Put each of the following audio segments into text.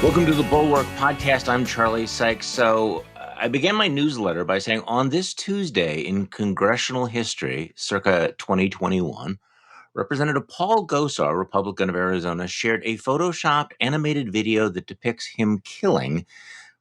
Welcome to the Bulwark podcast. I'm Charlie Sykes. So I began my newsletter by saying on this Tuesday in congressional history, circa 2021, Representative Paul Gosar, Republican of Arizona, shared a photoshopped animated video that depicts him killing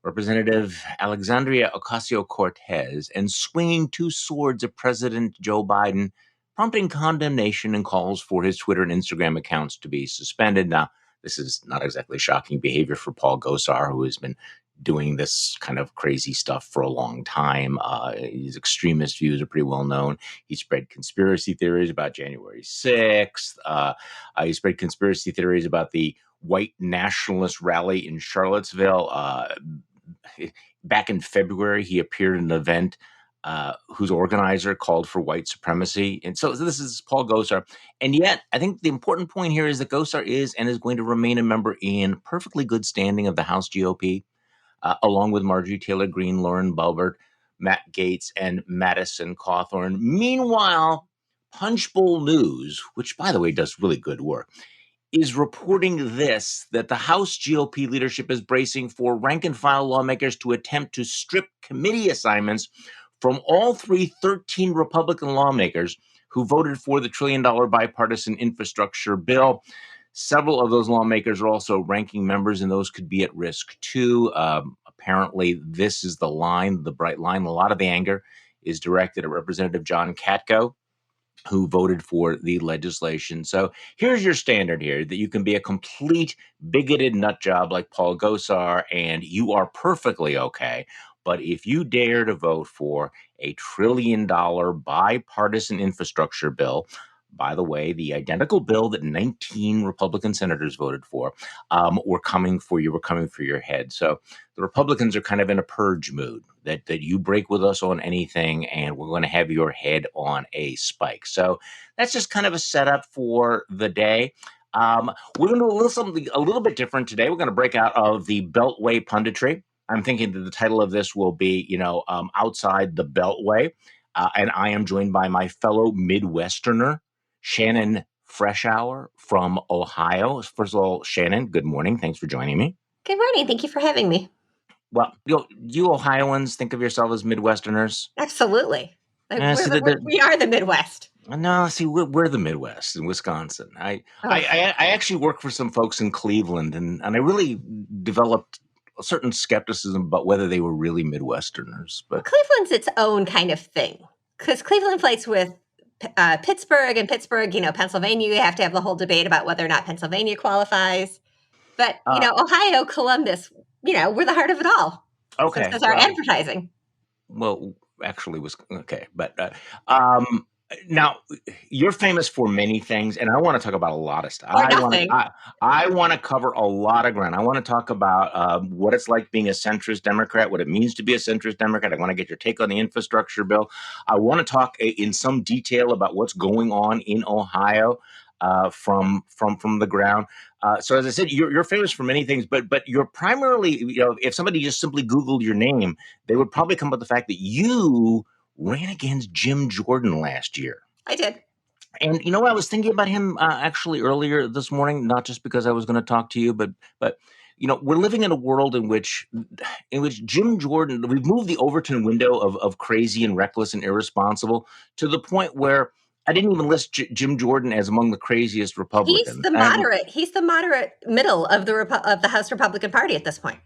Representative Alexandria Ocasio-Cortez and swinging two swords at President Joe Biden, prompting condemnation and calls for his Twitter and Instagram accounts to be suspended. Now, this is not exactly shocking behavior for Paul Gosar, who has been doing this kind of crazy stuff for a long time. His extremist views are pretty well known. He spread conspiracy theories about January 6th. He spread conspiracy theories about the white nationalist rally in Charlottesville. Back in February, he appeared at an event whose organizer called for white supremacy. And so this is Paul Gosar. And yet, I think the important point here is that Gosar is and is going to remain a member in perfectly good standing of the House GOP, along with Marjorie Taylor Greene, Lauren Boebert, Matt Gaetz, and Madison Cawthorn. Meanwhile, Punchbowl News, which, by the way, does really good work, is reporting that the House GOP leadership is bracing for rank-and-file lawmakers to attempt to strip committee assignments from all 13 Republican lawmakers who voted for the trillion-dollar bipartisan infrastructure bill. Several of those lawmakers are also ranking members, and those could be at risk too. Apparently, this is the line, the bright line. A lot of the anger is directed at Representative John Katko, who voted for the legislation. So here's your standard here, that you can be a complete bigoted nut job like Paul Gosar and you are perfectly okay. But if you dare to vote for a $1 trillion bipartisan infrastructure bill, by the way, the identical bill that 19 Republican senators voted for, were coming for you, were coming for your head. So the Republicans are kind of in a purge mood, that you break with us on anything and we're going to have your head on a spike. So that's just kind of a setup for the day. We're going to do something a little bit different today. We're going to break out of the Beltway punditry. I'm thinking that the title of this will be, Outside the Beltway. And I am joined by my fellow Midwesterner, Shannon Freshour from Ohio. First of all, Shannon, good morning. Thanks for joining me. Good morning. Thank you for having me. Well, you Ohioans think of yourself as Midwesterners? Absolutely. We are the Midwest. No, see, we're the Midwest in Wisconsin. I actually work for some folks in Cleveland, and I really developed a certain skepticism about whether they were really Midwesterners. But Cleveland's its own kind of thing, because Cleveland fights with Pittsburgh, and Pittsburgh, Pennsylvania, you have to have the whole debate about whether or not Pennsylvania qualifies. But, Ohio, Columbus, we're the heart of it all. Okay. So this is our advertising. Well, actually was okay. But now you're famous for many things, and I want to talk about a lot of stuff. I want to cover a lot of ground. I want to talk about what it's like being a centrist Democrat, what it means to be a centrist Democrat. I want to get your take on the infrastructure bill. I want to talk in some detail about what's going on in Ohio from the ground. So as I said, you're famous for many things, but you're primarily, if somebody just simply Googled your name, they would probably come up with the fact that you ran against Jim Jordan last year. I did. And I was thinking about him actually earlier this morning, not just because I was going to talk to you, but we're living in a world in which Jim Jordan, we've moved the Overton window of crazy and reckless and irresponsible to the point where I didn't even list Jim Jordan as among the craziest Republicans. He's the moderate. He's the moderate middle of the House Republican Party at this point.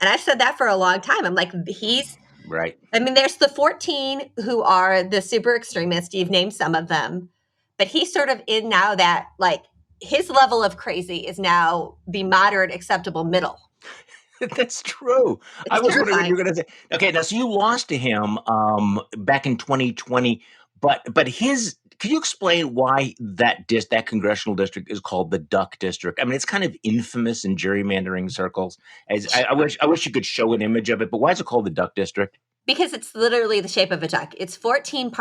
And I've said that for a long time. I'm like, he's right. I mean, there's the 14 who are the super extremists. You've named some of them, but he's sort of in now that, like, his level of crazy is now the moderate, acceptable middle. That's true. I was wondering what you were going to say. Okay, now, so you lost to him back in 2020, but can you explain why that congressional district is called the Duck District? I mean, it's kind of infamous in gerrymandering circles. I wish you could show an image of it, but why is it called the Duck District? Because it's literally the shape of a duck. It's 14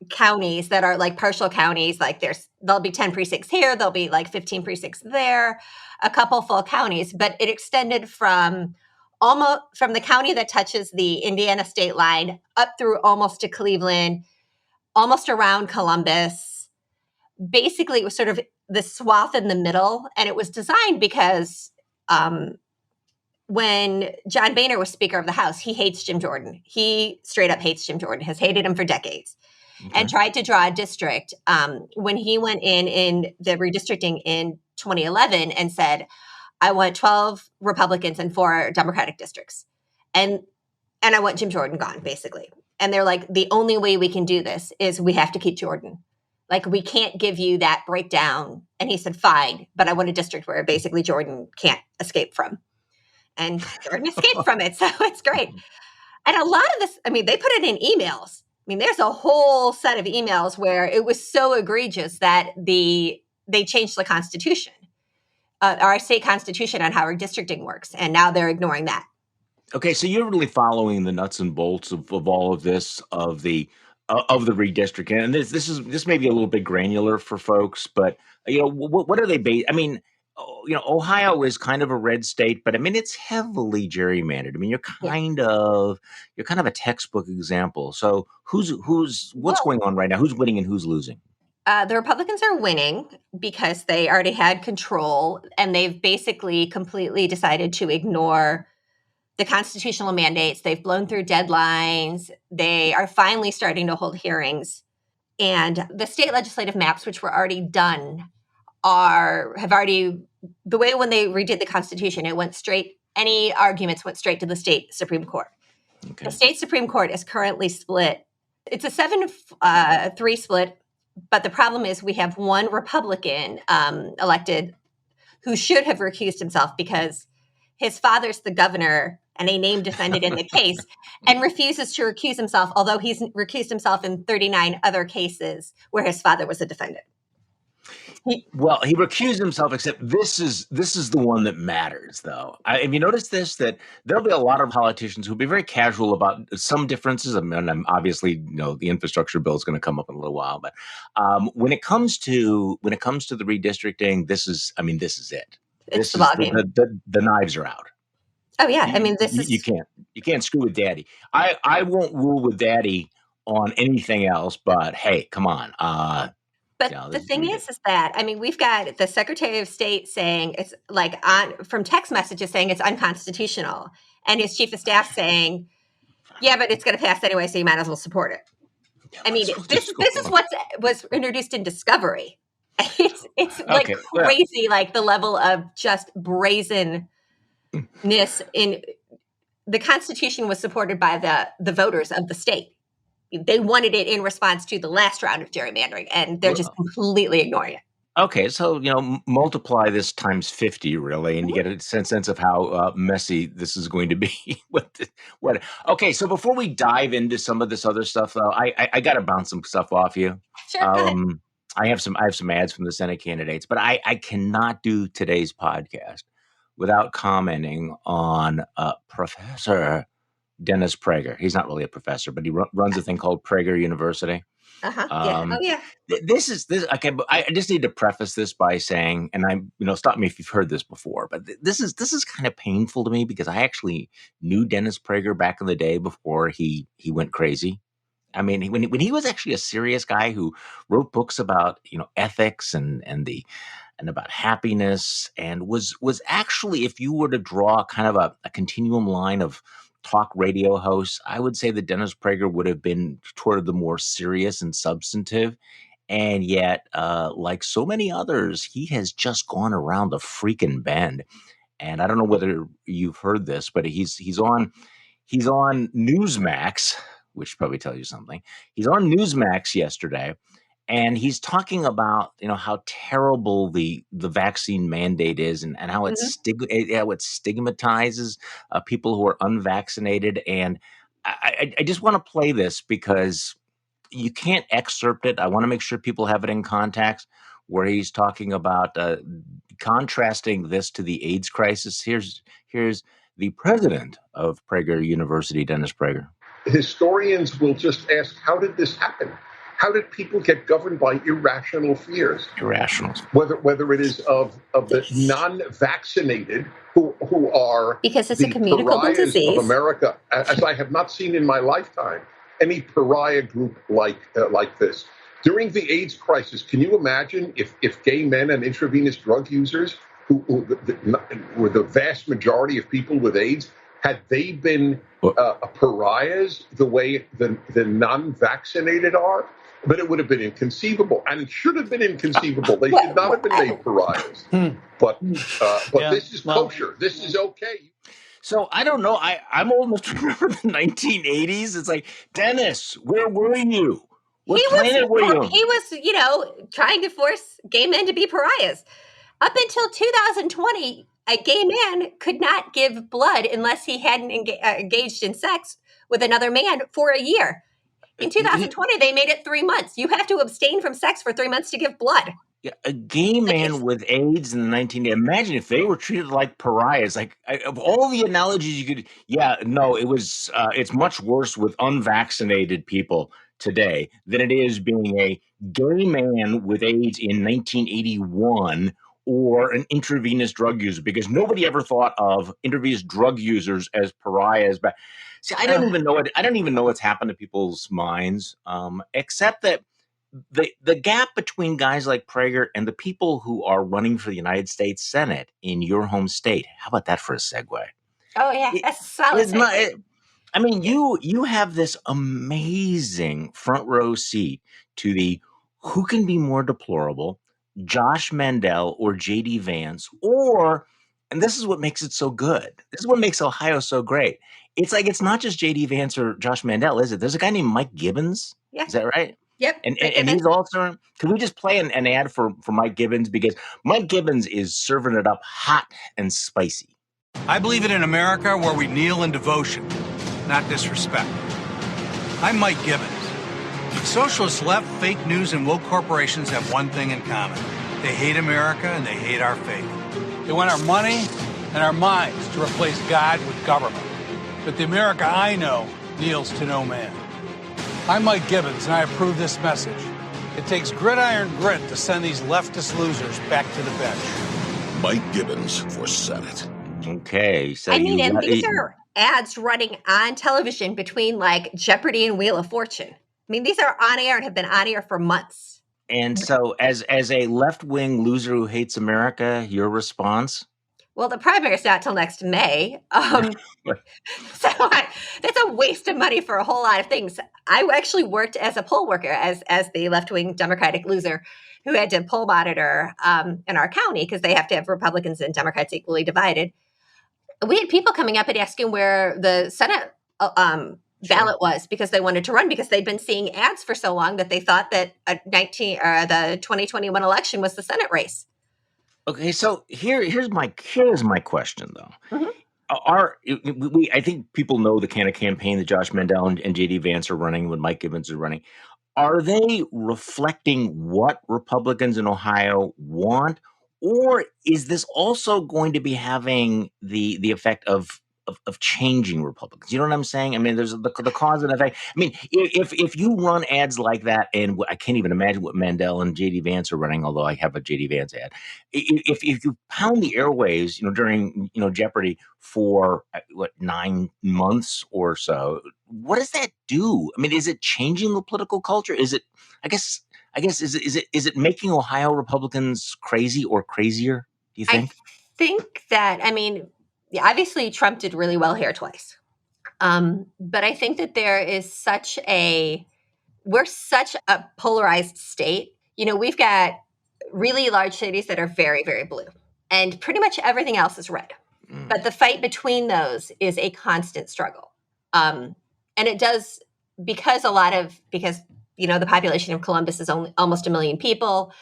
counties that are like partial counties. Like there'll be 10 precincts here, there'll be like 15 precincts there, a couple full counties, but it extended from the county that touches the Indiana state line up through almost to Cleveland, almost around Columbus. Basically, it was sort of the swath in the middle, and it was designed because when John Boehner was Speaker of the House, he hates Jim Jordan. He straight up hates Jim Jordan, has hated him for decades, and tried to draw a district when he went in the redistricting in 2011 and said, I want 12 Republicans and 4 Democratic districts. And I want Jim Jordan gone, basically. And they're like, the only way we can do this is we have to keep Jordan. Like, we can't give you that breakdown. And he said, fine, but I want a district where basically Jordan can't escape from. And Jordan escaped from it, so it's great. And a lot of this, I mean, they put it in emails. I mean, there's a whole set of emails where it was so egregious that they changed the Constitution, our state constitution, on how redistricting works, and now they're ignoring that. Okay, so you're really following the nuts and bolts of all of this, of the redistricting, and this may be a little bit granular for folks, but what are they based? I mean, Ohio is kind of a red state, but I mean it's heavily gerrymandered. I mean you're kind of a textbook example. So what's going on right now? Who's winning and who's losing? The Republicans are winning because they already had control, and they've basically completely decided to ignore the constitutional mandates. They've blown through deadlines. They are finally starting to hold hearings. And the state legislative maps, which were already done, the way when they redid the Constitution, any arguments went straight to the state Supreme Court. Okay. The state Supreme Court is currently split. It's a 7-3 split. But the problem is we have one Republican elected who should have recused himself because his father's the governor and a named defendant in the case, and refuses to recuse himself, although he's recused himself in 39 other cases where his father was a defendant. He recused himself, except this is the one that matters, though. Have you noticed this, that there'll be a lot of politicians who'll be very casual about some differences. I mean, obviously, the infrastructure bill is going to come up in a little while, but when it comes to the redistricting, this is it. It's the ballgame. The knives are out. Oh yeah, I mean you can't screw with Daddy. I won't rule with Daddy on anything else, but hey, come on. But the thing is that, I mean, we've got the Secretary of State saying it's from text messages saying it's unconstitutional, and his chief of staff saying, yeah, but it's going to pass anyway, so you might as well support it. Yeah, I mean, this is what was introduced in Discovery. It's crazy, like the level of just brazenness in the Constitution was supported by the voters of the state. They wanted it in response to the last round of gerrymandering, and they're just completely ignoring it. Okay, so multiply this times 50, really, and you get a sense of how messy this is going to be. Okay, so before we dive into some of this other stuff, though, I got to bounce some stuff off you. Sure, go ahead. I have some ads from the Senate candidates, but I cannot do today's podcast without commenting on Professor Dennis Prager. He's not really a professor, but he runs a thing called Prager University. Yeah. This is okay. But I just need to preface this by saying, and stop me if you've heard this before, but this is kind of painful to me because I actually knew Dennis Prager back in the day before he went crazy. I mean, when he was actually a serious guy who wrote books about ethics and about happiness, and was actually, if you were to draw kind of a continuum line of talk radio hosts, I would say that Dennis Prager would have been toward the more serious and substantive. And yet, like so many others, he has just gone around the freaking bend. And I don't know whether you've heard this, but he's on Newsmax, which probably tells you something. He's on Newsmax yesterday, and he's talking about how terrible the vaccine mandate is, and how it stigmatizes people who are unvaccinated. And I just want to play this because you can't excerpt it. I want to make sure people have it in context, where he's talking about contrasting this to the AIDS crisis. Here's the president of Prager University, Dennis Prager. Historians will just ask, how did this happen? How did people get governed by irrational fears? Irrational. Whether it is of the non-vaccinated who are because it's a communicable disease of America, as I have not seen in my lifetime any pariah group like this. During the AIDS crisis, can you imagine if gay men and intravenous drug users were the vast majority of people with AIDS, had they been pariahs the way the non-vaccinated are? But it would have been inconceivable, and it should have been inconceivable. They should not have been made pariahs. But this is kosher. This is okay. So I don't know. I'm old enough to remember the 1980s. It's like, Dennis, where were you? What planet were you on? He was, trying to force gay men to be pariahs. Up until 2020, a gay man could not give blood unless he hadn't engaged in sex with another man for a year. In 2020, they made it 3 months. You have to abstain from sex for 3 months to give blood. Yeah, a gay man with AIDS in the 1980s. Imagine if they were treated like pariahs. Like, of all the analogies you could, it was. It's much worse with unvaccinated people today than it is being a gay man with AIDS in 1981 or an intravenous drug user, because nobody ever thought of intravenous drug users as pariahs. But see, I don't even know it. I don't even know what's happened to people's minds, except that the gap between guys like Prager and the people who are running for the United States Senate in your home state. How about that for a segue? Oh yeah, that's a solid segue. You have this amazing front row seat to the who can be more deplorable, Josh Mandel or JD Vance, and this is what makes it so good. This is what makes Ohio so great. It's like, it's not just JD Vance or Josh Mandel, is it? There's a guy named Mike Gibbons. Yeah. Is that right? Yep. And he's also, can we just play an ad for Mike Gibbons? Because Mike Gibbons is serving it up hot and spicy. I believe in an America where we kneel in devotion, not disrespect. I'm Mike Gibbons. Socialist left, fake news, and woke corporations have one thing in common. They hate America and they hate our faith. They want our money and our minds to replace God with government. But the America I know kneels to no man. I'm Mike Gibbons, and I approve this message. It takes gridiron grit to send these leftist losers back to the bench. Mike Gibbons for Senate. Okay. So and these are ads running on television between like Jeopardy and Wheel of Fortune. These are on air and have been on air for months. And so as a left-wing loser who hates America, your response? Well, the primary is not till next May. So that's a waste of money for a whole lot of things. I actually worked as a poll worker, as the left-wing Democratic loser who had to poll monitor in our county, because they have to have Republicans and Democrats equally divided. We had people coming up and asking where the Senate ballot was, because they wanted to run, because they'd been seeing ads for so long that they thought that the 2021 election was the Senate race. Okay, so here's my question though. Mm-hmm. I think people know the kind of campaign that Josh Mandel and JD Vance are running, when Mike Gibbons is running. Are they reflecting what Republicans in Ohio want, or is this also going to be having the effect of changing Republicans? You know what I'm saying? There's the cause and effect. If you run ads like that, and I can't even imagine what Mandel and JD Vance are running, although I have a JD Vance ad. If you pound the airwaves, during Jeopardy for 9 months or so, what does that do? Is it changing the political culture? Is it? I guess is it making Ohio Republicans crazy or crazier? Do you think? I think that obviously Trump did really well here twice, but I think that we're such a polarized state. We've got really large cities that are very, very blue, and pretty much everything else is red. But the fight between those is a constant struggle. And it does, because the population of Columbus is only almost 1 million people.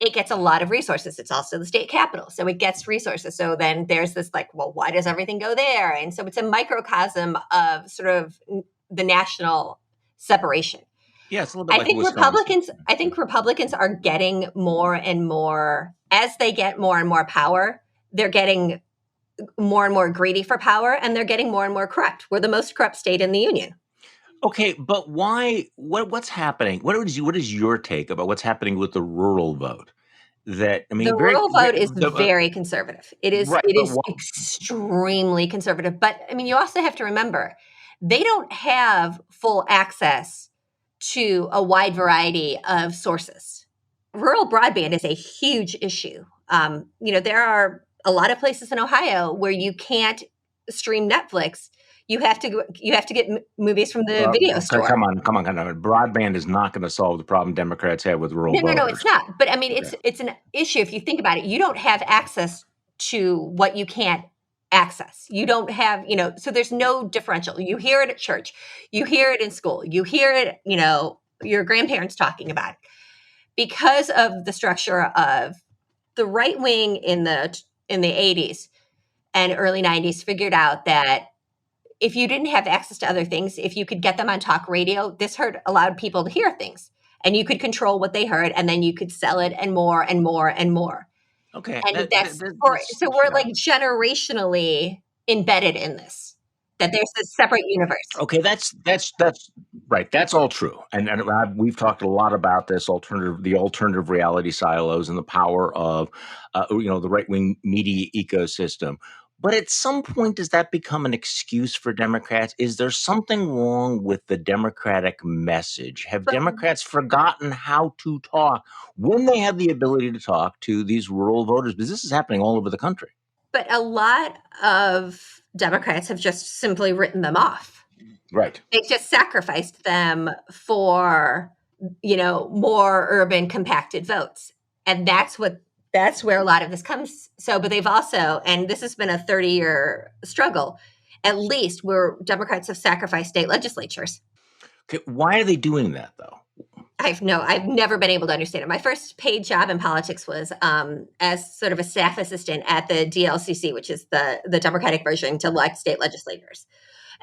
It gets a lot of resources. It's also the state capital, so it gets resources. So then there's this why does everything go there? And so it's a microcosm of sort of the national separation. Yeah, it's a little bit like Wisconsin. I think Republicans are getting more and more, as they get more and more power, they're getting more and more greedy for power, and they're getting more and more corrupt. We're the most corrupt state in the union. Okay, but why? What's happening? What is your take about what's happening with the rural vote? The rural vote is very conservative. It is extremely conservative. But you also have to remember, they don't have full access to a wide variety of sources. Rural broadband is a huge issue. There are a lot of places in Ohio where you can't stream Netflix. You have to get movies from the video store. Come on. Broadband is not going to solve the problem Democrats have with rural voters. No, it's not. But I mean, it's an issue. If you think about it, you don't have access to what you can't access. You don't have, so there's no differential. You hear it at church. You hear it in school. You hear it, your grandparents talking about it. Because of the structure of the right wing in the 80s and early 90s figured out that if you didn't have access to other things, if you could get them on talk radio, this allowed people to hear things. And you could control what they heard, and then you could sell it and more and more and more. Okay. And so we're like generationally embedded in this, that there's this separate universe. Okay, that's right. That's all true. And we've talked a lot about this the alternative reality silos and the power of, the right-wing media ecosystem. But at some point, does that become an excuse for Democrats? Is there something wrong with the Democratic message? Have Democrats forgotten how to talk when they have the ability to talk to these rural voters? Because this is happening all over the country. But a lot of Democrats have just simply written them off. Right. They just sacrificed them for, more urban compacted votes. And that's where a lot of this comes. So, but they've also, and this has been a 30-year struggle, at least where Democrats have sacrificed state legislatures. Okay, why are they doing that, though? I've never been able to understand it. My first paid job in politics was as sort of a staff assistant at the DLCC, which is the Democratic version to elect state legislators.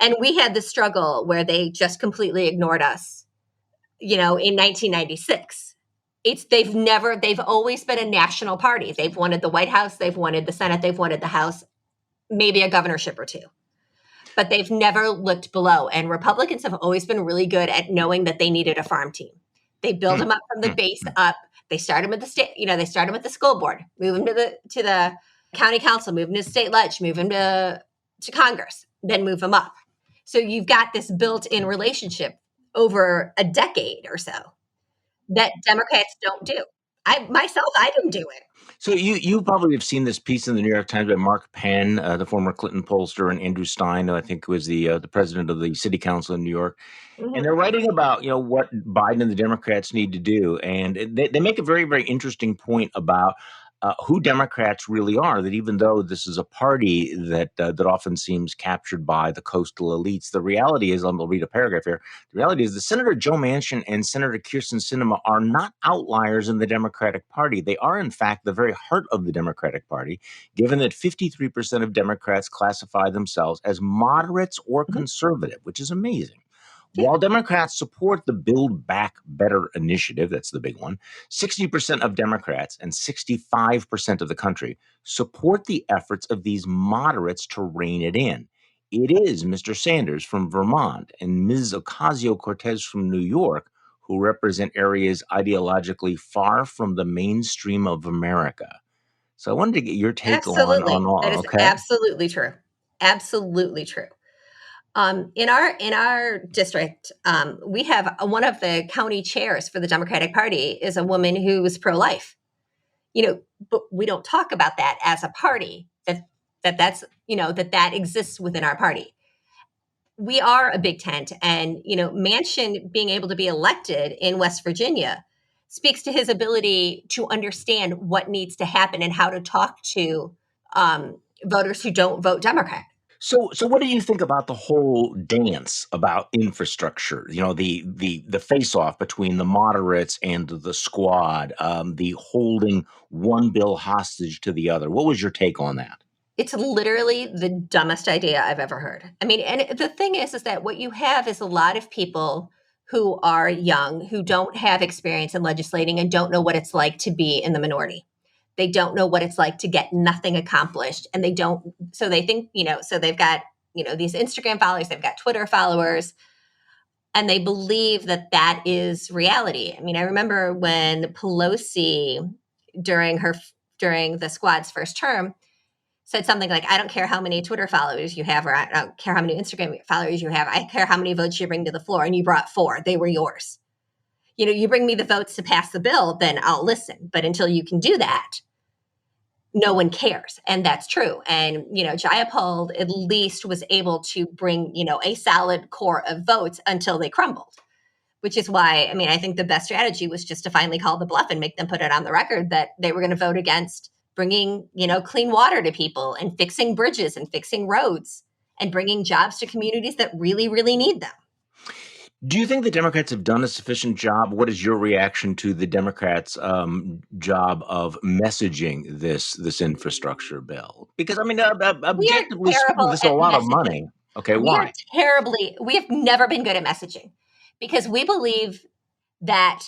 And we had the struggle where they just completely ignored us, in 1996. They've always been a national party. They've wanted the White House, they've wanted the Senate, they've wanted the House, maybe a governorship or two. But they've never looked below. And Republicans have always been really good at knowing that they needed a farm team. They build them up from the base up. They start them at the state, they start them at the school board, move them to the county council, move them to state ledge, move them to Congress, then move them up. So you've got this built-in relationship over a decade or so that Democrats don't do. I didn't do it. So you probably have seen this piece in the New York Times by Mark Penn, the former Clinton pollster, and Andrew Stein, who I think was the president of the city council in New York. Mm-hmm. And they're writing about, what Biden and the Democrats need to do. And they make a very, very interesting point about who Democrats really are, that even though this is a party that often seems captured by the coastal elites, the reality is, I'll read a paragraph here, the reality is that Senator Joe Manchin and Senator Kyrsten Sinema are not outliers in the Democratic Party. They are, in fact, the very heart of the Democratic Party, given that 53% of Democrats classify themselves as moderates or conservative, which is amazing. While Democrats support the Build Back Better initiative, that's the big one, 60% of Democrats and 65% of the country support the efforts of these moderates to rein it in. It is Mr. Sanders from Vermont and Ms. Ocasio-Cortez from New York who represent areas ideologically far from the mainstream of America. So I wanted to get your take on all. That is absolutely true. Absolutely true. In our district, we have one of the county chairs for the Democratic Party is a woman who is pro-life. But we don't talk about that as a party. That exists within our party. We are a big tent, and Manchin being able to be elected in West Virginia speaks to his ability to understand what needs to happen and how to talk to voters who don't vote Democrat. So what do you think about the whole dance about infrastructure? The face-off between the moderates and the squad, the holding one bill hostage to the other. What was your take on that? It's literally the dumbest idea I've ever heard. I mean, and the thing is that what you have is a lot of people who are young, who don't have experience in legislating and don't know what it's like to be in the minority. They don't know what it's like to get nothing accomplished. And so they think, so they've got, these Instagram followers, they've got Twitter followers, and they believe that is reality. I mean, I remember when Pelosi, during the squad's first term, said something like, I don't care how many Twitter followers you have, or I don't care how many Instagram followers you have. I care how many votes you bring to the floor. And you brought 4. They were yours. You bring me the votes to pass the bill, then I'll listen. But until you can do that, no one cares. And that's true. And, Jayapal at least was able to bring, a solid core of votes until they crumbled, which is why, I think the best strategy was just to finally call the bluff and make them put it on the record that they were going to vote against bringing, clean water to people and fixing bridges and fixing roads and bringing jobs to communities that really, really need them. Do you think the Democrats have done a sufficient job? What is your reaction to the Democrats' job of messaging this infrastructure bill? Because objectively speaking, this is a lot of money. Okay, why? We have never been good at messaging because we believe that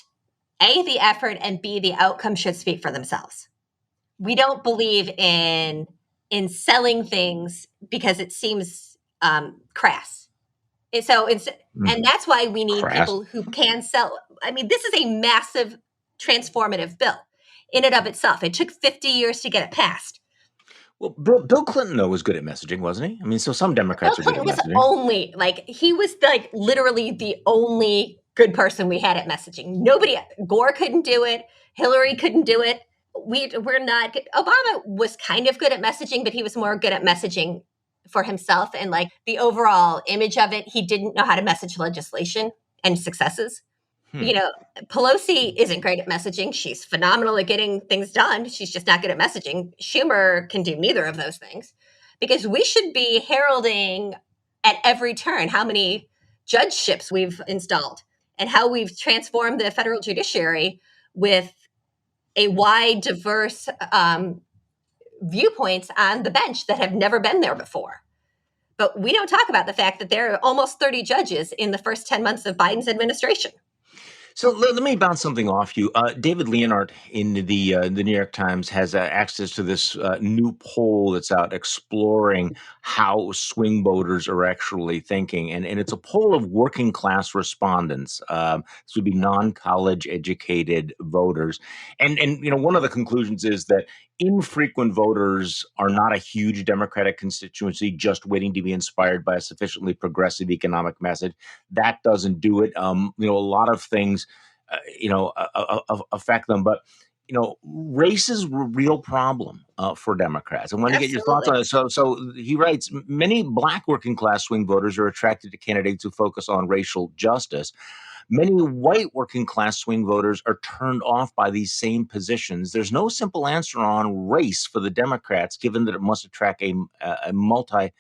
A, the effort, and B, the outcome should speak for themselves. We don't believe in selling things because it seems crass. And that's why we need people who can sell. This is a massive transformative bill in and of itself. It took 50 years to get it passed. Well, Bill Clinton, though, was good at messaging, wasn't he? So some Democrats are good at messaging. He was literally the only good person we had at messaging. Gore couldn't do it. Hillary couldn't do it. We're not good. Obama was kind of good at messaging, but he was more good at messaging for himself and the overall image of it. He didn't know how to message legislation and successes. Pelosi isn't great at messaging. She's phenomenal at getting things done. She's just not good at messaging. Schumer can do neither of those things because we should be heralding at every turn how many judgeships we've installed and how we've transformed the federal judiciary with a wide, diverse viewpoints on the bench that have never been there before. But we don't talk about the fact that there are almost 30 judges in the first 10 months of Biden's administration. So let me bounce something off you. David Leonhardt in the New York Times has access to this new poll that's out exploring how swing voters are actually thinking. And it's a poll of working class respondents. This would be non-college educated voters. And one of the conclusions is that infrequent voters are not a huge Democratic constituency just waiting to be inspired by a sufficiently progressive economic message. That doesn't do it. A lot of things affect them, but race is a real problem for Democrats. I want to get your thoughts on it. So he writes, many Black working class swing voters are attracted to candidates who focus on racial justice. Many white working class swing voters are turned off by these same positions. There's no simple answer on race for the Democrats, given that it must attract a multiracial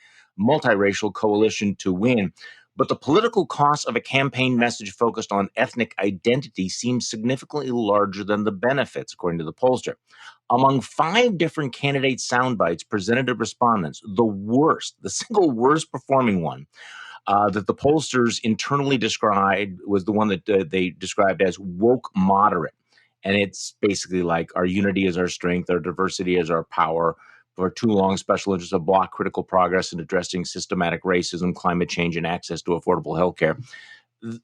coalition to win. But the political cost of a campaign message focused on ethnic identity seems significantly larger than the benefits, according to the pollster. Among 5 different candidate sound bites presented to respondents, the single worst performing one that the pollsters internally described was the one that they described as woke moderate. And it's basically like our unity is our strength, our diversity is our power. For too long, special interests have blocked critical progress in addressing systematic racism, climate change, and access to affordable health care.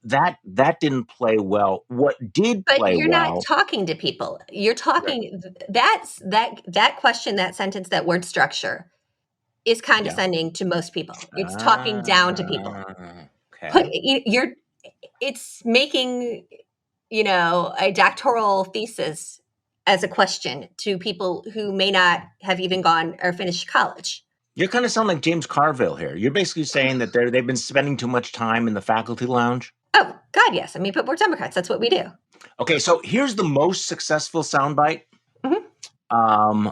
That didn't play well. What did play well? But you're not talking to people. You're talking. Right. That question, that sentence, that word structure is condescending to most people. It's talking down to people. Okay. It's making a doctoral thesis as a question to people who may not have even gone or finished college. You kind of sound like James Carville here. You're basically saying that they've been spending too much time in the faculty lounge? Oh, God, yes. But we're Democrats. That's what we do. Okay, so here's the most successful soundbite. Mm-hmm.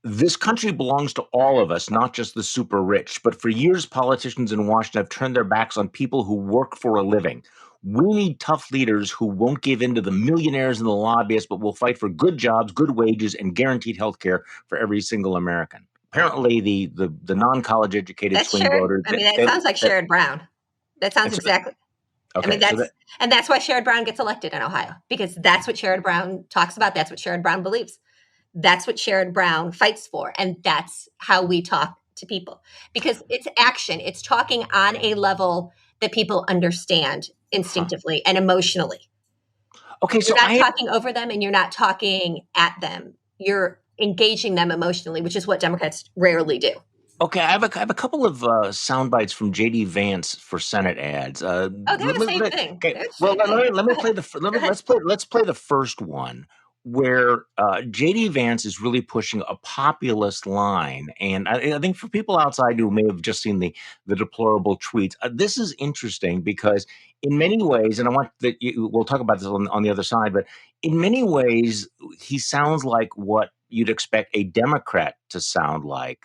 This country belongs to all of us, not just the super rich. But for years, politicians in Washington have turned their backs on people who work for a living. We need tough leaders who won't give in to the millionaires and the lobbyists, but will fight for good jobs, good wages, and guaranteed health care for every single American. Apparently, the non-college educated swing voters. That sounds like Sherrod Brown. That sounds exactly. Okay, and that's why Sherrod Brown gets elected in Ohio, because that's what Sherrod Brown talks about. That's what Sherrod Brown believes. That's what Sherrod Brown fights for, and that's how we talk to people, because it's action. It's talking on a level that people understand instinctively and emotionally. Okay, you're not talking over them and you're not talking at them. You're engaging them emotionally, which is what Democrats rarely do. Okay, I have a couple of sound bites from J.D. Vance for Senate ads. They're the same thing. Okay, well, let me play let's play the first one where J.D. Vance is really pushing a populist line. And I think for people outside who may have just seen the deplorable tweets, this is interesting because in many ways, and I want that we'll talk about this on the other side, but in many ways, he sounds like what you'd expect a Democrat to sound like.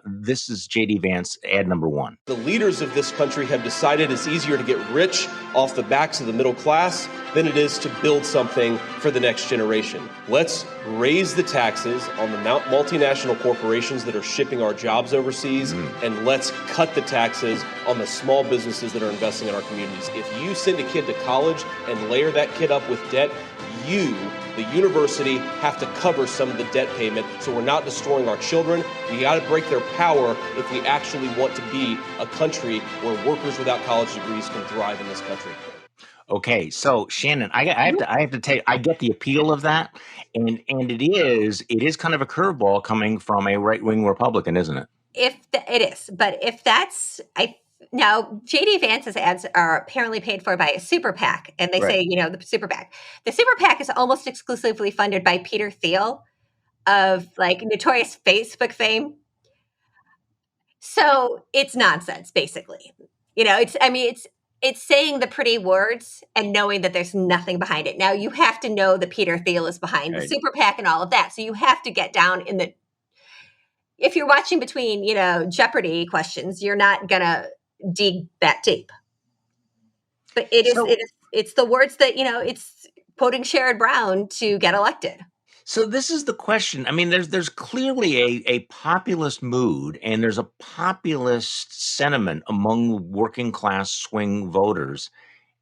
This is J.D. Vance, ad number 1. The leaders of this country have decided it's easier to get rich off the backs of the middle class than it is to build something for the next generation. Let's raise the taxes on the multinational corporations that are shipping our jobs overseas, and let's cut the taxes on the small businesses that are investing in our communities. If you send a kid to college and layer that kid up with debt, you, the university, have to cover some of the debt payment, so we're not destroying our children. We got to break their power if we actually want to be a country where workers without college degrees can thrive in this country. Okay, so Shannon, I have to tell you, I get the appeal of that, and it is kind of a curveball coming from a right-wing Republican, isn't it? It is, but if that's now, J.D. Vance's ads are apparently paid for by a super PAC, and they say, the super PAC. The super PAC is almost exclusively funded by Peter Thiel of notorious Facebook fame. So it's nonsense, basically. It's saying the pretty words and knowing that there's nothing behind it. Now, you have to know that Peter Thiel is behind the super PAC and all of that. So you have to get down if you're watching between, Jeopardy questions, you're not going to dig that deep. But it's the words that, it's quoting Sherrod Brown to get elected. So this is the question. I mean, there's clearly a populist mood, and there's a populist sentiment among working class swing voters.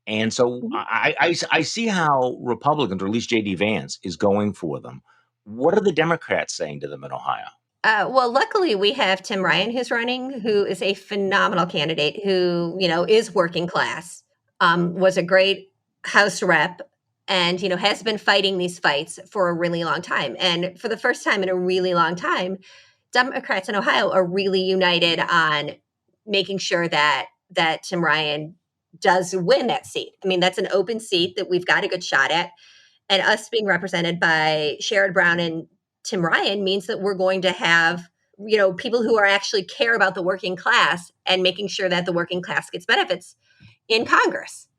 And so I see how Republicans, or at least J.D. Vance, is going for them. What are the Democrats saying to them in Ohio? Well, luckily we have Tim Ryan who's running, who is a phenomenal candidate who, is working class, was a great House rep, and, has been fighting these fights for a really long time. And for the first time in a really long time, Democrats in Ohio are really united on making sure that Tim Ryan does win that seat. I mean, that's an open seat that we've got a good shot at. And us being represented by Sherrod Brown and Tim Ryan means that we're going to have, people who are actually care about the working class and making sure that the working class gets benefits in Congress.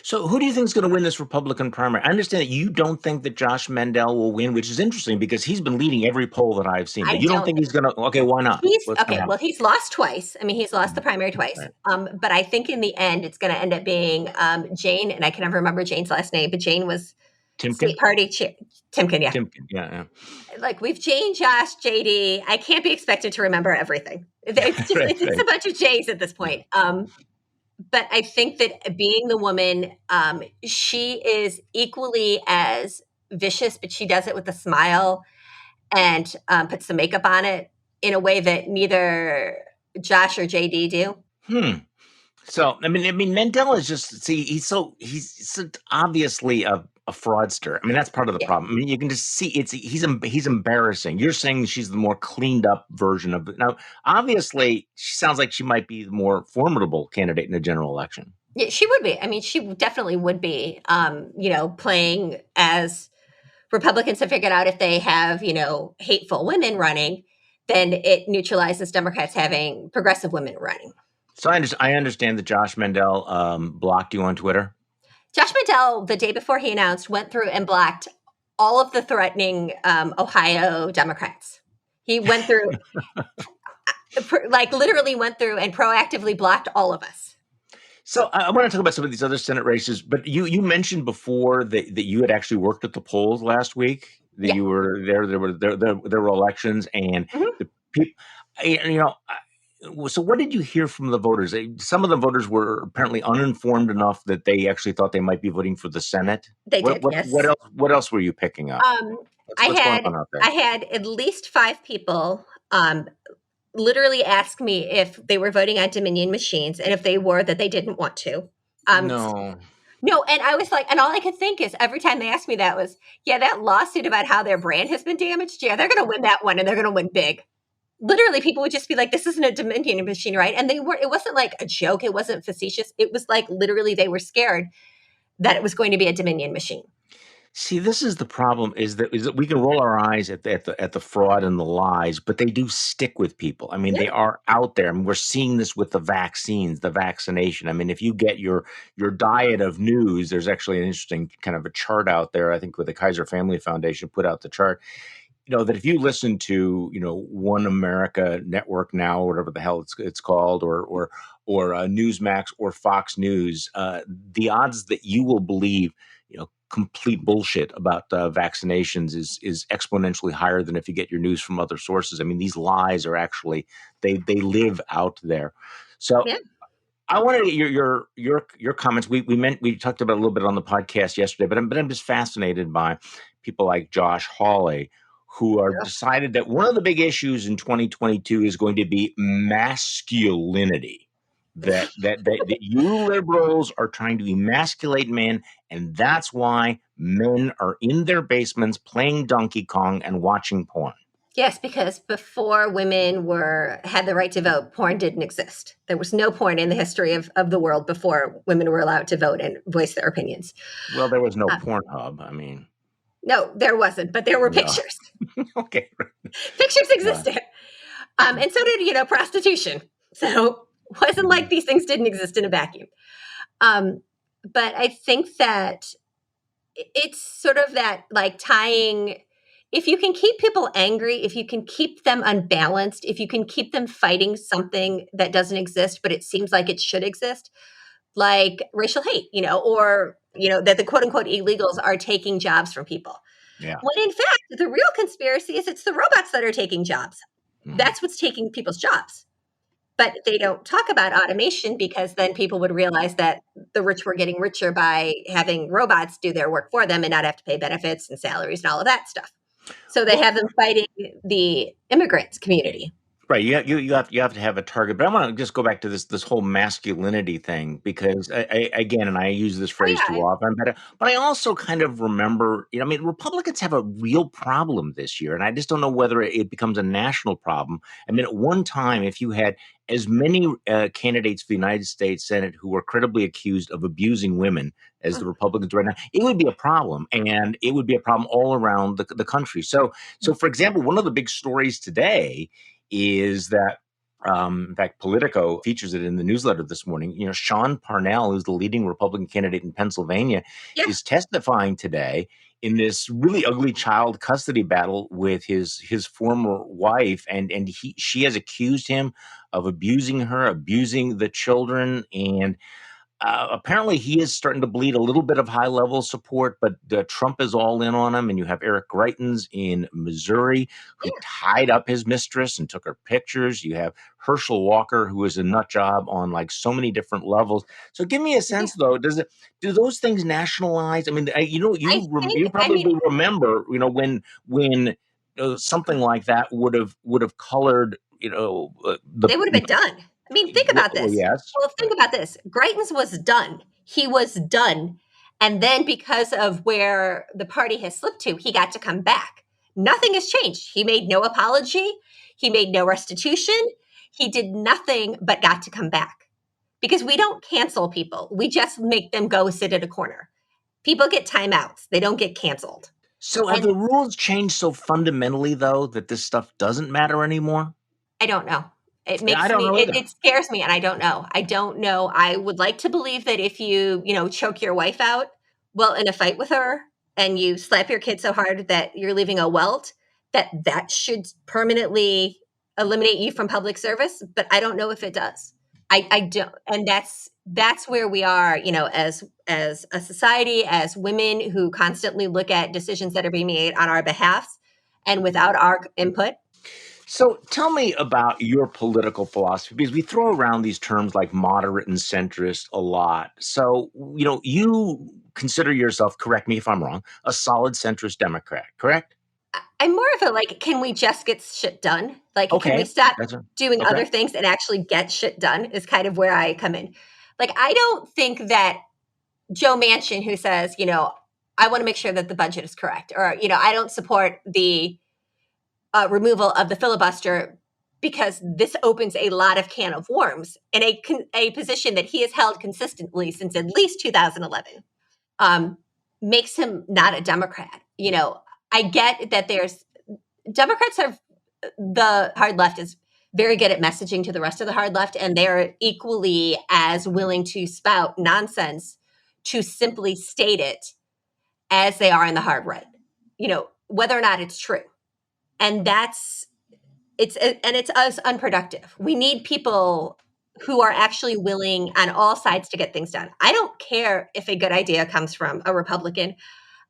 So who do you think is going to win this Republican primary? I understand that you don't think that Josh Mandel will win, which is interesting because he's been leading every poll that I've seen. But you don't think he's going to? Okay, why not? Well, he's lost twice. I mean, he's lost the primary twice. Right. But I think in the end, it's going to end up being Jane, and I can never remember Jane's last name, but Jane was Timken? State Party chair. Timken, yeah. Timken, yeah. We've Jane, Josh, JD. I can't be expected to remember everything. It's a bunch of J's at this point. But I think that being the woman, she is equally as vicious, but she does it with a smile and puts the makeup on it in a way that neither Josh or JD do. So, I mean, Mandel is just, he's so obviously a fraudster. I mean, that's part of the problem. I mean, you can just see he's embarrassing. You're saying she's the more cleaned up version of it. Now, obviously, she sounds like she might be the more formidable candidate in a general election. Yeah, she would be. I mean, she definitely would be, playing as Republicans have figured out if they have, hateful women running, then it neutralizes Democrats having progressive women running. So I understand that Josh Mandel blocked you on Twitter. Josh Mandel, the day before he announced, went through and blocked all of the threatening Ohio Democrats. He went through, literally went through and proactively blocked all of us. So I want to talk about some of these other Senate races, but you mentioned before that you had actually worked at the polls last week. That you were there. There were elections, and the people, So what did you hear from the voters? Some of the voters were apparently uninformed enough that they actually thought they might be voting for the Senate. They did, yes. What else were you picking up? I had at least 5 people literally ask me if they were voting on Dominion machines, and if they were, that they didn't want to. No, and I was like, and all I could think is every time they asked me that was, that lawsuit about how their brand has been damaged. Yeah, they're going to win that one, and they're going to win big. Literally, people would just be like, this isn't a Dominion machine, right? And it wasn't like a joke. It wasn't facetious. It was like literally they were scared that it was going to be a Dominion machine. See, this is the problem: is that we can roll our eyes at the fraud and the lies, but they do stick with people. I mean, Yeah. they are out there, and we're seeing this with the vaccines, the vaccination. I mean, if you get your diet of news, there's actually an interesting kind of a chart out there. I think with the Kaiser Family Foundation put out the chart. That if you listen to One America Network Now, or whatever the hell it's called, or Newsmax or Fox News, the odds that you will believe complete bullshit about vaccinations is exponentially higher than if you get your news from other sources. I mean, these lies are actually they live out there. So Yeah. I wanted to get your comments. We talked about it a little bit on the podcast yesterday, but I'm just fascinated by people like Josh Hawley, who are decided that one of the big issues in 2022 is going to be masculinity. That you liberals are trying to emasculate men, and that's why men are in their basements playing Donkey Kong and watching porn. Yes, because before women had the right to vote, porn didn't exist. There was no porn in the history of the world before women were allowed to vote and voice their opinions. Well, there was no Pornhub. I mean, No, there wasn't, but there were no. pictures. Okay. Pictures existed. And so did, prostitution. So it wasn't like these things didn't exist in a vacuum. But I think that it's sort of that like tying, if you can keep people angry, if you can keep them unbalanced, if you can keep them fighting something that doesn't exist, but it seems like it should exist, like racial hate, or, that the quote unquote illegals are taking jobs from people. Yeah. When in fact, the real conspiracy is it's the robots that are taking jobs. That's what's taking people's jobs. But they don't talk about automation because then people would realize that the rich were getting richer by having robots do their work for them and not have to pay benefits and salaries and all of that stuff. So they have them fighting the immigrants community. Right. You have to have a target. But I want to just go back to this whole masculinity thing, because again, and I use this phrase too often, but I also kind of remember, I mean, Republicans have a real problem this year, and I just don't know whether it becomes a national problem. I mean, at one time, if you had as many candidates for the United States Senate who were credibly accused of abusing women as the Republicans right now, it would be a problem, and it would be a problem all around the country. So for example, one of the big stories today is that, in fact, Politico features it in the newsletter this morning. Sean Parnell, who's the leading Republican candidate in Pennsylvania, is testifying today in this really ugly child custody battle with his former wife, and she has accused him of abusing the children, and apparently he is starting to bleed a little bit of high-level support, but Trump is all in on him. And you have Eric Greitens in Missouri, who tied up his mistress and took her pictures. You have Herschel Walker, who is a nut job on like so many different levels. So give me a sense, though, do those things nationalize? I mean, you probably remember, when something like that would have colored, they would have been done. I mean, think about this. Yes. Well, think about this. Greitens was done. He was done. And then because of where the party has slipped to, he got to come back. Nothing has changed. He made no apology. He made no restitution. He did nothing but got to come back. Because we don't cancel people. We just make them go sit at a corner. People get timeouts. They don't get canceled. So have the rules changed so fundamentally, though, that this stuff doesn't matter anymore? I don't know. It makes it scares me, and I don't know. I would like to believe that if you, choke your wife out, in a fight with her, and you slap your kid so hard that you're leaving a welt, that should permanently eliminate you from public service. But I don't know if it does. I don't, and that's where we are, as a society, as women who constantly look at decisions that are being made on our behalf and without our input. So tell me about your political philosophy, because we throw around these terms like moderate and centrist a lot. So, you consider yourself, correct me if I'm wrong, a solid centrist Democrat, correct? I'm more of a, can we just get shit done? Can we stop doing other things and actually get shit done is kind of where I come in. I don't think that Joe Manchin, who says, I want to make sure that the budget is correct, or, I don't support the removal of the filibuster because this opens a lot of can of worms in a position that he has held consistently since at least 2011. makes him not a Democrat. I get that Democrats are, the hard left is very good at messaging to the rest of the hard left, and they're equally as willing to spout nonsense to simply state it as they are in the hard right, whether or not it's true. And it's us unproductive. We need people who are actually willing on all sides to get things done. I don't care if a good idea comes from a Republican.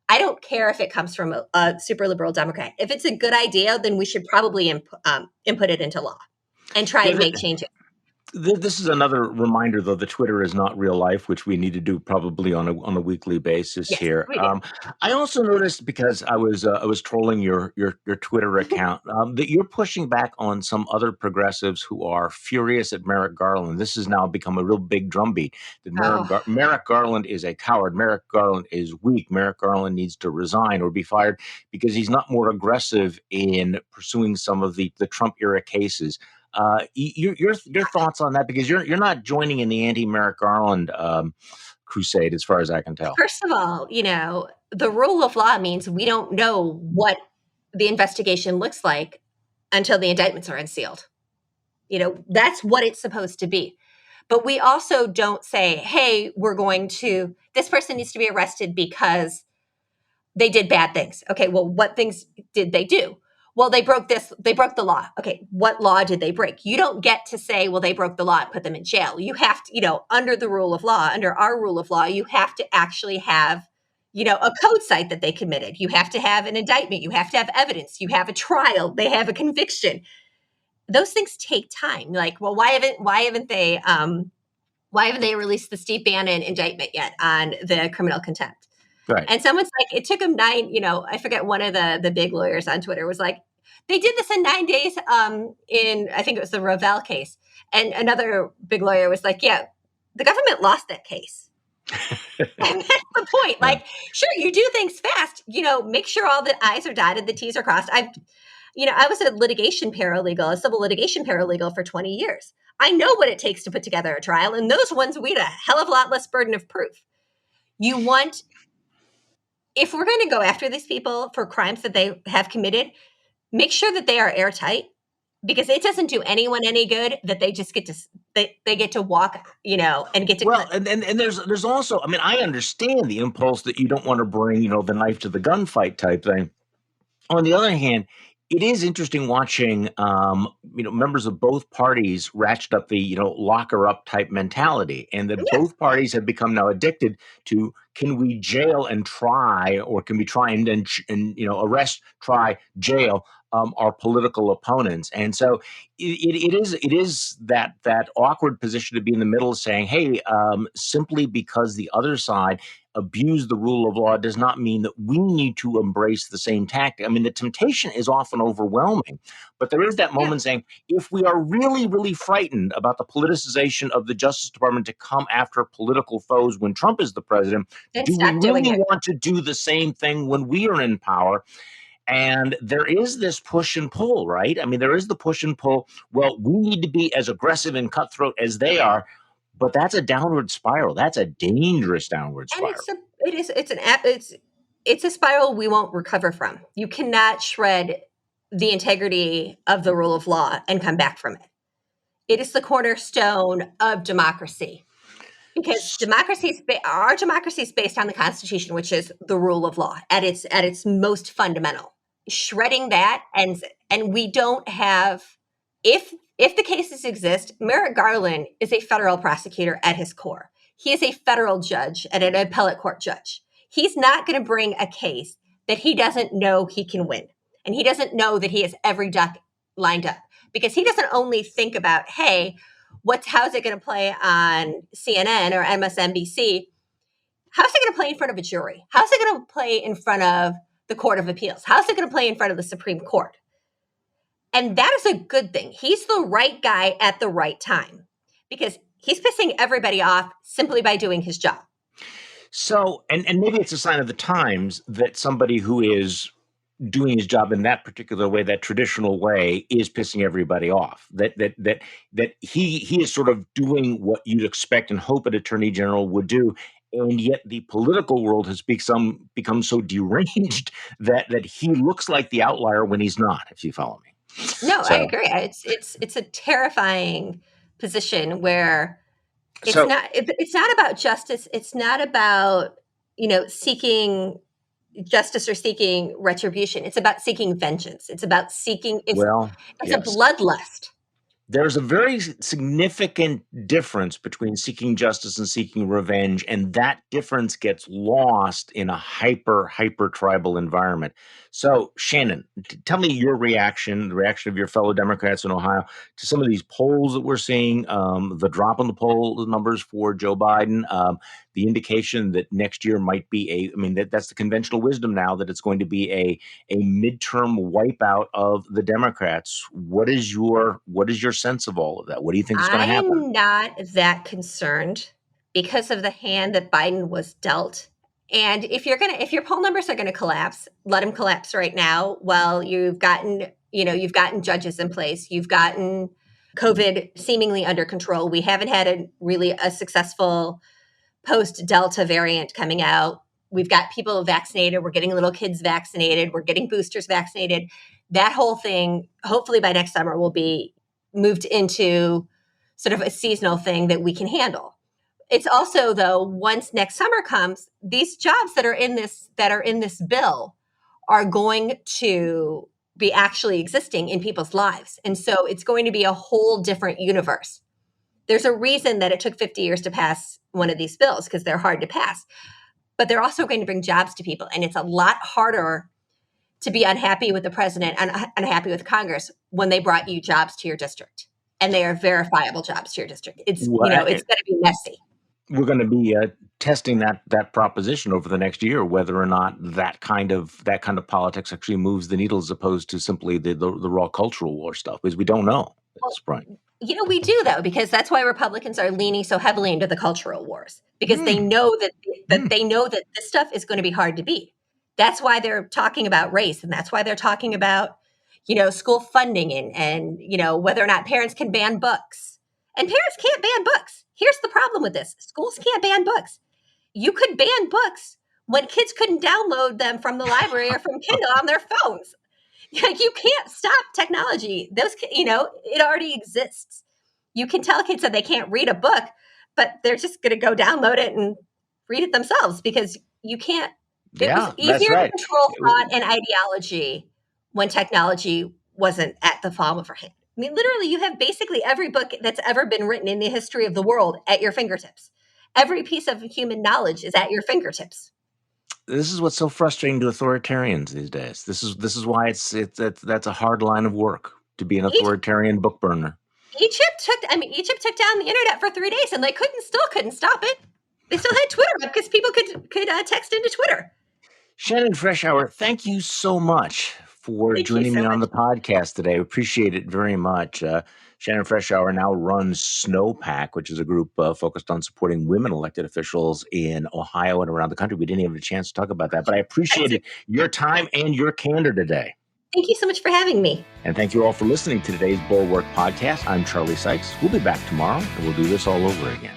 I don't care if it comes from a super liberal Democrat. If it's a good idea, then we should probably input it into law and try and make changes. This is another reminder, though, that Twitter is not real life, which we need to do probably on a weekly basis here. We do. I also noticed, because I was trolling your Twitter account, that you're pushing back on some other progressives who are furious at Merrick Garland. This has now become a real big drumbeat that Merrick Garland is a coward. Merrick Garland is weak. Merrick Garland needs to resign or be fired because he's not more aggressive in pursuing some of the Trump era cases. Your thoughts on that, because you're not joining in the anti-Merrick Garland crusade, as far as I can tell. First of all, the rule of law means we don't know what the investigation looks like until the indictments are unsealed. That's what it's supposed to be. But we also don't say, hey, this person needs to be arrested because they did bad things. Okay, well, what things did they do? Well, they broke the law. Okay, what law did they break? You don't get to say, well, they broke the law and put them in jail. You have to, under the rule of law, under our rule of law, you have to actually have, a code cite that they committed. You have to have an indictment. You have to have evidence. You have a trial. They have a conviction. Those things take time. Like, well, why haven't they released the Steve Bannon indictment yet on the criminal contempt? Right. And someone's like, it took them 9, I forget, one of the big lawyers on Twitter was like, they did this in 9 days in, I think it was the Rovell case. And another big lawyer was like, yeah, the government lost that case. And that's the point. Like, sure, you do things fast, make sure all the I's are dotted, the T's are crossed. I was a civil litigation paralegal for 20 years. I know what it takes to put together a trial. And those ones, we had a hell of a lot less burden of proof. If we're going to go after these people for crimes that they have committed, make sure that they are airtight, because it doesn't do anyone any good that they just get to walk, and get to. Well, and there's also, I understand the impulse that you don't want to bring, the knife to the gunfight type thing. On the other hand, it is interesting watching, members of both parties ratchet up the, lock her up type mentality, and that both parties have become now addicted to, can we jail and try, or can we try and arrest, try, jail our political opponents? And so it is that awkward position to be in the middle, saying, hey, simply because the other side abuse the rule of law does not mean that we need to embrace the same tactic. The temptation is often overwhelming, but there is that moment saying, if we are really, really frightened about the politicization of the Justice Department to come after political foes when Trump is the president, do we really want to do the same thing when we are in power? And there is this push and pull, right? There is the push and pull. Well, we need to be as aggressive and cutthroat as they are. But that's a downward spiral. That's a dangerous downward spiral. And it's a spiral we won't recover from. You cannot shred the integrity of the rule of law and come back from it. It is the cornerstone of democracy, because our democracy is based on the Constitution, which is the rule of law at its most fundamental. Shredding that, and we don't have, if the cases exist, Merrick Garland is a federal prosecutor at his core. He is a federal judge and an appellate court judge. He's not going to bring a case that he doesn't know he can win. And he doesn't know that he has every duck lined up, because he doesn't only think about, hey, how's it going to play on CNN or MSNBC? How's it going to play in front of a jury? How's it going to play in front of the Court of Appeals? How's it going to play in front of the Supreme Court? And that is a good thing. He's the right guy at the right time, because he's pissing everybody off simply by doing his job. So, and maybe it's a sign of the times that somebody who is doing his job in that particular way, that traditional way, is pissing everybody off. That he is sort of doing what you'd expect and hope an attorney general would do, And yet the political world has become so deranged that he looks like the outlier when he's not, if you follow me. No, I So, agree. It's a terrifying position where it's so not about justice. It's not about, seeking justice or seeking retribution. It's about seeking vengeance. It's about seeking well, it's a yes. bloodlust. There's a very significant difference between seeking justice and seeking revenge, and that difference gets lost in a hyper tribal environment. So, Shannon, tell me your reaction, the reaction of your fellow Democrats in Ohio to some of these polls that we're seeing, the drop in the poll numbers for Joe Biden, the indication that next year might be that's the conventional wisdom now, that it's going to be a midterm wipeout of the Democrats. What is your sense of all of that? What do you think is going to happen? I'm not that concerned because of the hand that Biden was dealt. And if your poll numbers are going to collapse, let them collapse right now. Well, you've gotten judges in place. You've gotten COVID seemingly under control. We haven't had a successful post-Delta variant coming out. We've got people vaccinated. We're getting little kids vaccinated. We're getting boosters vaccinated. That whole thing, hopefully by next summer, will be moved into sort of a seasonal thing that we can handle. It's also, though, once next summer comes, these jobs that are in this bill are going to be actually existing in people's lives. And so it's going to be a whole different universe. There's a reason that it took 50 years to pass one of these bills, because they're hard to pass. But they're also going to bring jobs to people. And it's a lot harder to be unhappy with the president and unhappy with Congress when they brought you jobs to your district. And they are verifiable jobs to your district. It's it's going to be messy. We're going to be testing that proposition over the next year, whether or not that kind of politics actually moves the needle, as opposed to simply the raw cultural war stuff, because we don't know at this point. We do, though, because that's why Republicans are leaning so heavily into the cultural wars, because they know that this stuff is going to be hard to beat. That's why they're talking about race, and that's why they're talking about, school funding and whether or not parents can ban books. And parents can't ban books. Here's the problem with this. Schools can't ban books. You could ban books when kids couldn't download them from the library or from Kindle on their phones. Like, you can't stop technology. It already exists. You can tell kids that they can't read a book, but they're just going to go download it and read it themselves, because you can't. It was easier to control thought and ideology when technology wasn't at the palm of our hand. I mean, literally, you have basically every book that's ever been written in the history of the world at your fingertips. Every piece of human knowledge is at your fingertips. This is what's so frustrating to authoritarians these days. This is why that's a hard line of work, to be an authoritarian book burner. Egypt took down the internet for 3 days, and they still couldn't stop it. They still had Twitter up because people could text into Twitter. Shannon Freshour, thank you so much for joining me on the podcast today. I appreciate it very much. Shannon Freshour now runs Snowpack, which is a group focused on supporting women elected officials in Ohio and around the country. We didn't have a chance to talk about that, but I appreciated your time and your candor today. Thank you so much for having me. And thank you all for listening to today's Bulwark podcast. I'm Charlie Sykes. We'll be back tomorrow, and we'll do this all over again.